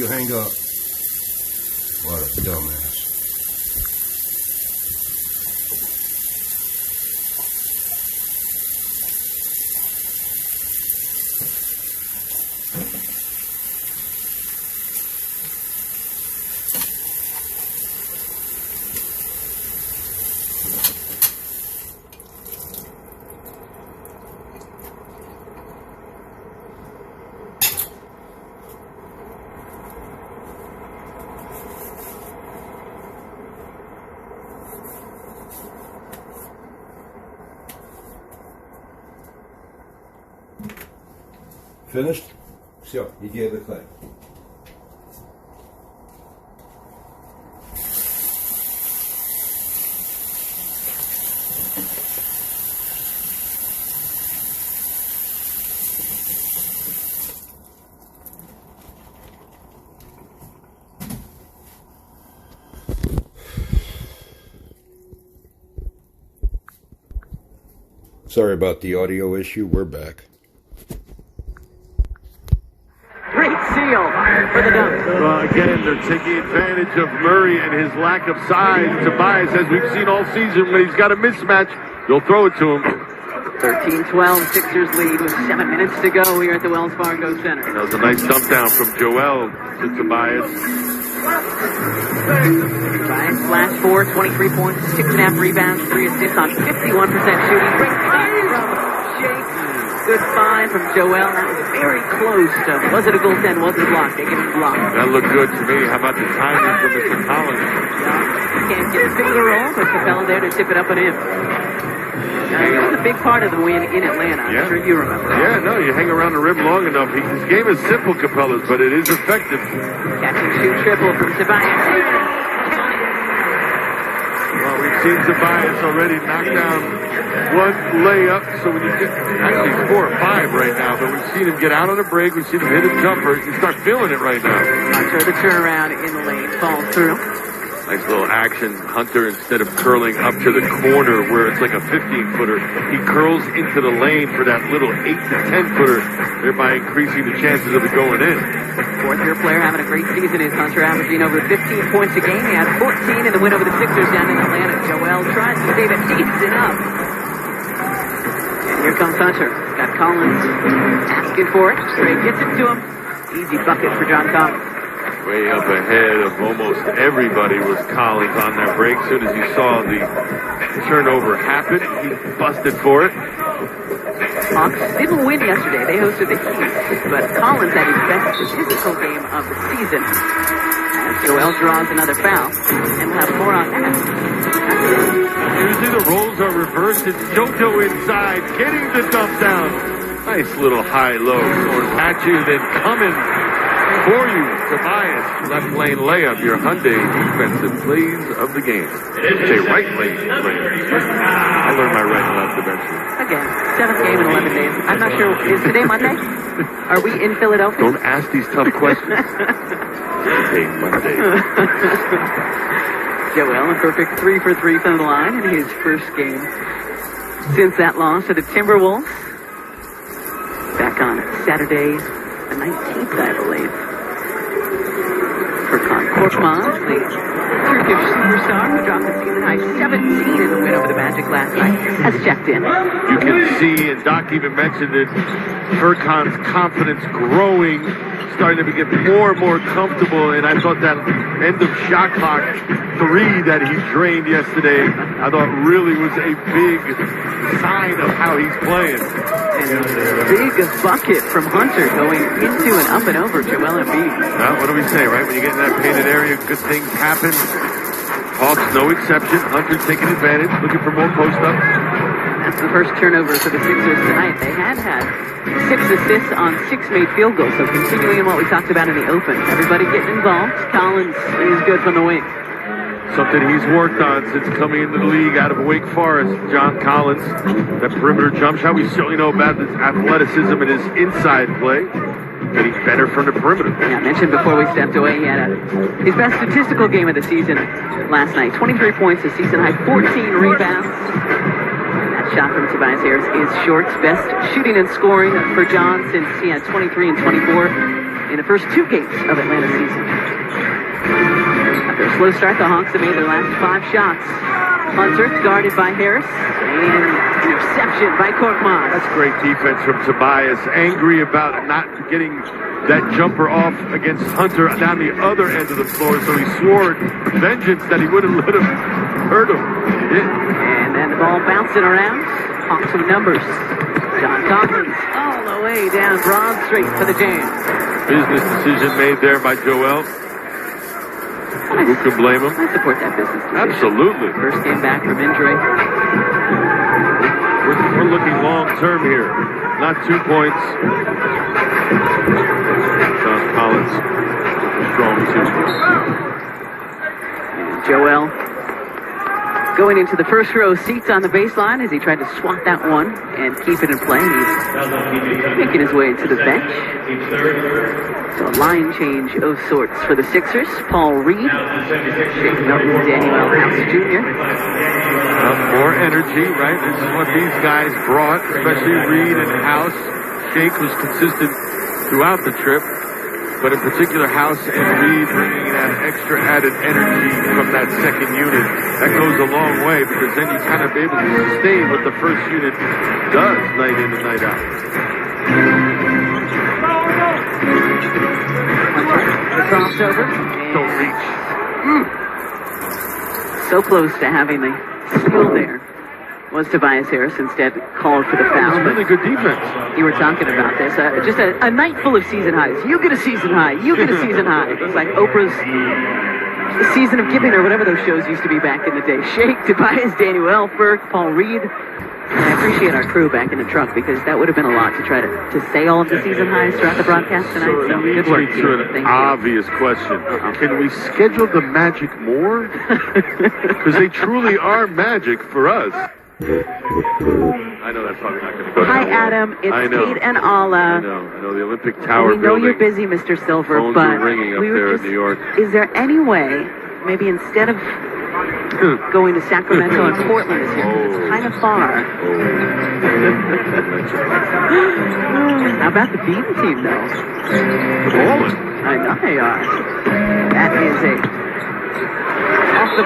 you hang up. What a dumbass. Finished? Все, иди отдыхай. Sorry about the audio issue. We're back. For the dunk. Well, again, they're taking advantage of Murray and his lack of size. Tobias, as we've seen all season, when he's got a mismatch, they'll throw it to him. 13-12, Sixers lead with 7 minutes to go here at the Wells Fargo Center. That was a nice dump down from Joel to Tobias. Tobias flash 4, 23 points, 6.5 rebounds, 3 assists on 51% shooting. Great pass from Shake. Good find from Joel. That was very close to, was it a goaltend, was it a block? They get him blocked. That looked good to me. How about the timing from Mr. Collins? Yeah, can't get a finger roll, but Capella there to tip it up and in. Now, he was a big part of the win in Atlanta. I'm sure you remember that. Yeah, no, you hang around the rim long enough. This game is simple, Capella's, but it is effective. Catch and shoot triple from Tobias. Well, we've seen Tobias already knock down one layup, so when you get actually 4 or 5 right now, but we've seen him get out on a break, we've seen him hit a jumper, you start feeling it right now. Hunter, the turnaround in the lane, falls through. Nice little action. Hunter, instead of curling up to the corner where it's like a 15-footer, he curls into the lane for that little 8 to 10-footer, thereby increasing the chances of it going in. Fourth-year player having a great season is Hunter, averaging over 15 points a game. He had 14 in the win over the Sixers down in Atlanta. Joel tries to save it, eats it up. And here comes Hunter. Got Collins asking for it. Straight gets it to him. Easy bucket for John Collins. Way up ahead of almost everybody was Collins on that break. As soon as he saw the turnover happen, he busted for it. Hawks didn't win yesterday. They hosted the Heat, but Collins had his best statistical game of the season. As Joel draws another foul, and we'll have more on that. Usually the roles are reversed. It's JoJo inside, getting the dump down. Nice little high-low going at you, then coming for you, Tobias. Left lane layup, your Hyundai defensive plays of the game. Say right lane plays. I learned my right and left eventually. Again, 7th game in 11 days. I'm not sure, is today Monday? Are we in Philadelphia? Don't ask these tough questions. Hey, Monday. Joel, a perfect 3 for 3 from the line in his first game since that loss to the Timberwolves. Back on Saturday, the 19th, I believe. Furkan Korkmaz, the Turkish superstar who dropped the season high 17 in the win over the Magic last night, has checked in. You can see, and Doc even mentioned it, Furkan's confidence growing, starting to get more and more comfortable, and I thought that end of shot clock 3 that he drained yesterday, I thought really was a big sign of how he's playing. And a big bucket from Hunter going into and up and over Joel Embiid. Well, what do we say, right? When you get in that painted area, good things happen. Hawks, no exception. Hunter taking advantage, looking for more post-up. That's the first turnover for the Sixers tonight. They had 6 assists on 6 made field goals, so continuing in what we talked about in the open. Everybody getting involved. Collins is good from the wing. Something he's worked on since coming into the league out of Wake Forest, John Collins. That perimeter jump shot, we certainly know about his athleticism and his inside play. Getting better from the perimeter. Yeah, I mentioned before we stepped away, he had his best statistical game of the season last night. 23 points, a season high, 14 rebounds. That shot from Tobias Harris is Short's best shooting and scoring for John since he had 23 and 24 in the first 2 games of Atlanta's season. After a slow start, the Hawks have made their last 5 shots. Hunter guarded by Harris, and interception by Korkmaz. That's great defense from Tobias. Angry about not getting that jumper off against Hunter down the other end of the floor, so he swore vengeance that he wouldn't let him hurt him. And then the ball bouncing around. Hawks with numbers. John Collins all the way down Broad Street for the jam. Business decision made there by Joel. Who can blame him? I support that business decision. Absolutely. First game back from injury. We're looking long term here, not 2 points. John Collins, strong too. Joel going into the first row seats on the baseline as he tried to swat that one and keep it in play. He's making his way to the bench. So a line change of sorts for the Sixers. Paul Reed shaking up Daniel House Jr. More energy, right? This is what these guys brought, especially Reed and House. Shake was consistent throughout the trip, but in particular House and Reed bringing that extra added energy from that second unit. That goes a long way because then you kind of be able to sustain what the first unit does night in and night out. The crossover. Don't reach. So close to having the steal there was Tobias Harris, instead called for the foul. That's really good defense. You were talking about this. Just a night full of season highs. You get a season high. You get a season high. It's like Oprah's Season of Giving or whatever those shows used to be back in the day. Shake, Tobias, Daniel Elfberg, Paul Reed. And I appreciate our crew back in the truck because that would have been a lot to try to say all of the season highs throughout the broadcast tonight. So good work. An obvious question. Can we schedule the Magic more? Because they truly are magic for us. I know that's probably not going to go Hi, down well. Adam. It's I know. Kate and Alla. I know the Olympic Tower We know building. you're busy, Mr. Silver, Phones but are ringing up we there were in New York. Is there any way, maybe instead of going to Sacramento and Portland this year, 'cause it's kind of far. How about the Bean team, though? Balling. I know they are. That is a off the